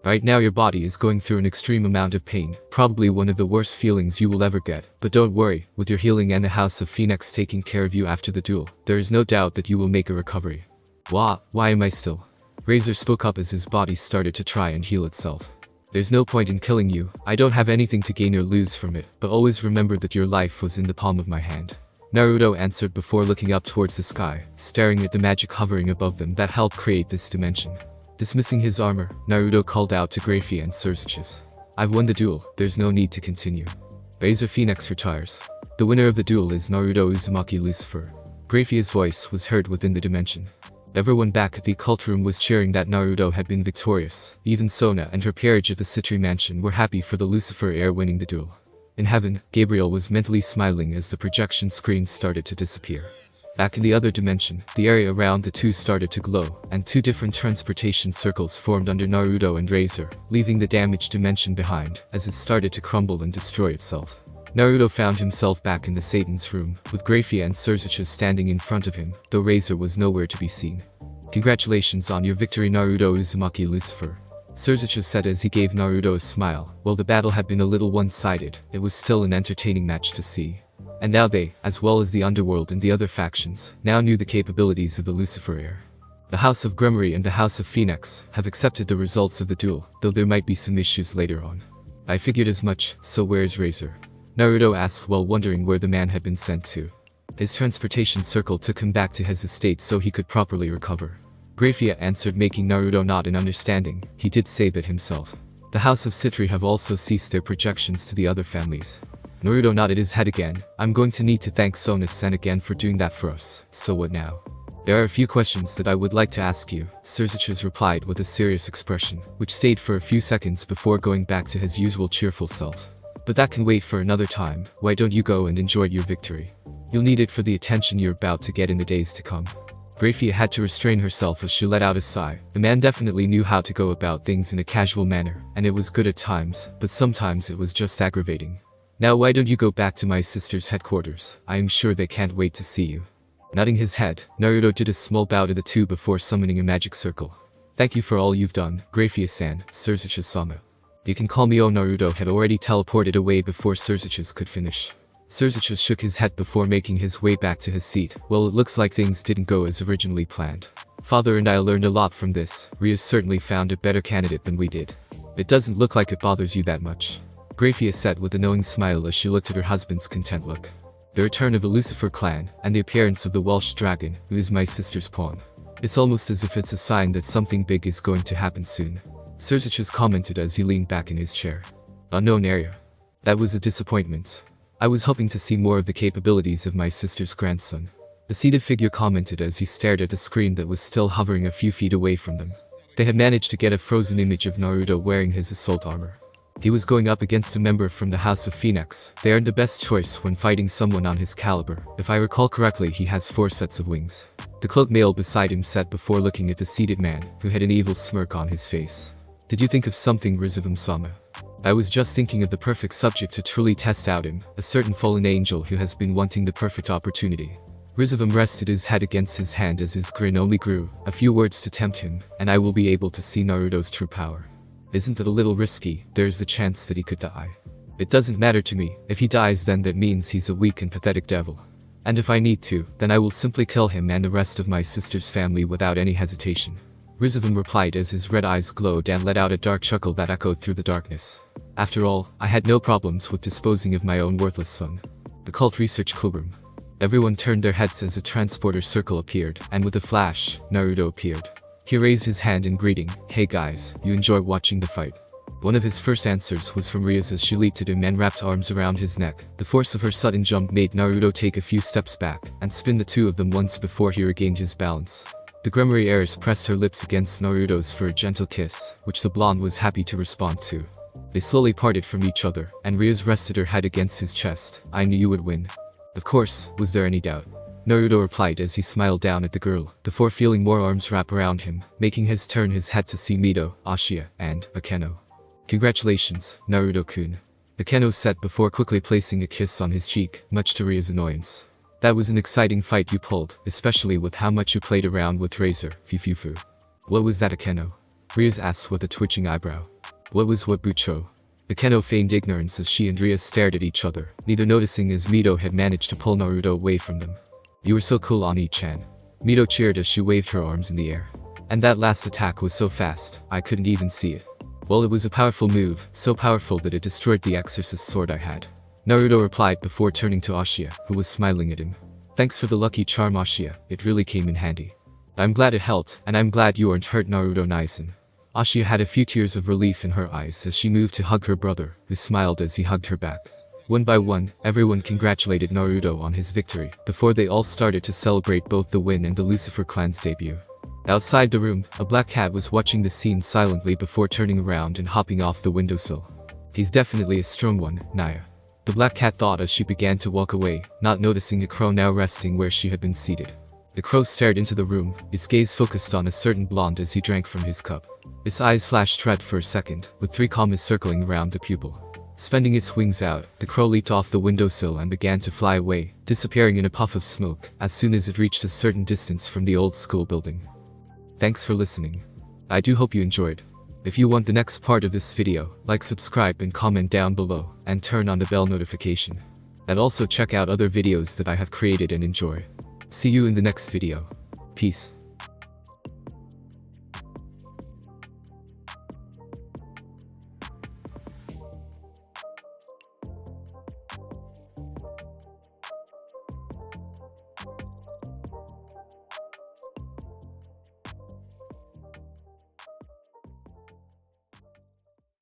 Right now your body is going through an extreme amount of pain, probably one of the worst feelings you will ever get, but don't worry, with your healing and the House of Phoenix taking care of you after the duel, there is no doubt that you will make a recovery. Why am I still? Razor spoke up as his body started to try and heal itself. There's no point in killing you, I don't have anything to gain or lose from it, but always remember that your life was in the palm of my hand. Naruto answered before looking up towards the sky, staring at the magic hovering above them that helped create this dimension. Dismissing his armor, Naruto called out to Grafia and Xerxes. I've won the duel, there's no need to continue. Razor Phoenix retires. The winner of the duel is Naruto Uzumaki Lucifer. Graphia's voice was heard within the dimension. Everyone back at the occult room was cheering that Naruto had been victorious. Even Sona and her peerage of the Citri mansion were happy for the Lucifer heir winning the duel. In heaven, Gabriel was mentally smiling as the projection screen started to disappear. Back in the other dimension, the area around the two started to glow, and two different transportation circles formed under Naruto and Razor, leaving the damaged dimension behind, as it started to crumble and destroy itself. Naruto found himself back in the Satan's room, with Graphia and Surzicha standing in front of him, though Razor was nowhere to be seen. Congratulations on your victory, Naruto Uzumaki Lucifer. Surzicha said as he gave Naruto a smile. While the battle had been a little one-sided, it was still an entertaining match to see. And now they, as well as the underworld and the other factions, now knew the capabilities of the Lucifer heir. The House of Gremory and the House of Phoenix have accepted the results of the duel, though there might be some issues later on. I figured as much, so where's Razor? Naruto asked while wondering where the man had been sent to. His transportation circle took him back to his estate so he could properly recover. Graphia answered, making Naruto nod in understanding. He did say that himself. The House of Citri have also ceased their projections to the other families. Naruto nodded his head again. I'm going to need to thank Sona-san again for doing that for us. So what now? There are a few questions that I would like to ask you, Surzicha replied with a serious expression, which stayed for a few seconds before going back to his usual cheerful self. But that can wait for another time. Why don't you go and enjoy your victory? You'll need it for the attention you're about to get in the days to come. Graphia had to restrain herself as she let out a sigh. The man definitely knew how to go about things in a casual manner, and it was good at times, but sometimes it was just aggravating. Now why don't you go back to my sister's headquarters? I am sure they can't wait to see you. Nodding his head, Naruto did a small bow to the two before summoning a magic circle. Thank you for all you've done, Graphia-san, Surzicha-sama. You can call me. Naruto had already teleported away before Surzicha could finish. Surzicha shook his head before making his way back to his seat. Well, it looks like things didn't go as originally planned. Father and I learned a lot from this. Rias certainly found a better candidate than we did. It doesn't look like it bothers you that much. Graphia said with a knowing smile as she looked at her husband's content look. The return of the Lucifer clan, and the appearance of the Welsh dragon, who is my sister's pawn. It's almost as if it's a sign that something big is going to happen soon. Surzicha commented as he leaned back in his chair. Unknown area. That was a disappointment. I was hoping to see more of the capabilities of my sister's grandson. The seated figure commented as he stared at the screen that was still hovering a few feet away from them. They had managed to get a frozen image of Naruto wearing his assault armor. He was going up against a member from the House of Phoenix. They aren't the best choice when fighting someone on his caliber. If I recall correctly, he has 4 sets of wings. The cloaked male beside him said before looking at the seated man, who had an evil smirk on his face. Did you think of something, Rizavam-sama? I was just thinking of the perfect subject to truly test out him, a certain fallen angel who has been wanting the perfect opportunity. Rizavam rested his head against his hand as his grin only grew. A few words to tempt him, and I will be able to see Naruto's true power. Isn't that a little risky? There's the chance that he could die. It doesn't matter to me. If he dies, then that means he's a weak and pathetic devil. And if I need to, then I will simply kill him and the rest of my sister's family without any hesitation. Rizavam replied as his red eyes glowed and let out a dark chuckle that echoed through the darkness. After all, I had no problems with disposing of my own worthless son. The cult research clubroom. Everyone turned their heads as a transporter circle appeared, and with a flash, Naruto appeared. He raised his hand in greeting. Hey guys, you enjoy watching the fight? One of his first answers was from Rias as she leaped at him and wrapped arms around his neck. The force of her sudden jump made Naruto take a few steps back, and spin the two of them once before he regained his balance. The Gremory heiress pressed her lips against Naruto's for a gentle kiss, which the blonde was happy to respond to. They slowly parted from each other, and Rias rested her head against his chest. I knew you would win. Of course, was there any doubt? Naruto replied as he smiled down at the girl, before feeling more arms wrap around him, making his turn his head to see Mito, Ashia, and Akeno. Congratulations, Naruto-kun. Akeno said before quickly placing a kiss on his cheek, much to Ria's annoyance. That was an exciting fight you pulled, especially with how much you played around with Razor, Fufufu. What was that, Akeno? Rias asked with a twitching eyebrow. What was what, Bucho? Akeno feigned ignorance as she and Rias stared at each other, neither noticing as Mito had managed to pull Naruto away from them. You were so cool, Ani-chan. Mito cheered as she waved her arms in the air. And that last attack was so fast, I couldn't even see it. Well, it was a powerful move, so powerful that it destroyed the exorcist sword I had. Naruto replied before turning to Ashia, who was smiling at him. Thanks for the lucky charm, Ashia, it really came in handy. I'm glad it helped, and I'm glad you aren't hurt, Naruto-Naisan. Ashia had a few tears of relief in her eyes as she moved to hug her brother, who smiled as he hugged her back. One by one, everyone congratulated Naruto on his victory, before they all started to celebrate both the win and the Lucifer clan's debut. Outside the room, a black cat was watching the scene silently before turning around and hopping off the windowsill. He's definitely a strong one, Naya. The black cat thought as she began to walk away, not noticing the crow now resting where she had been seated. The crow stared into the room, its gaze focused on a certain blonde as he drank from his cup. Its eyes flashed red for a second, with 3 commas circling around the pupil. Spending its wings out, the crow leaped off the windowsill and began to fly away, disappearing in a puff of smoke, as soon as it reached a certain distance from the old school building. Thanks for listening. I do hope you enjoyed. If you want the next part of this video, like, subscribe and comment down below, and turn on the bell notification. And also check out other videos that I have created and enjoy. See you in the next video. Peace.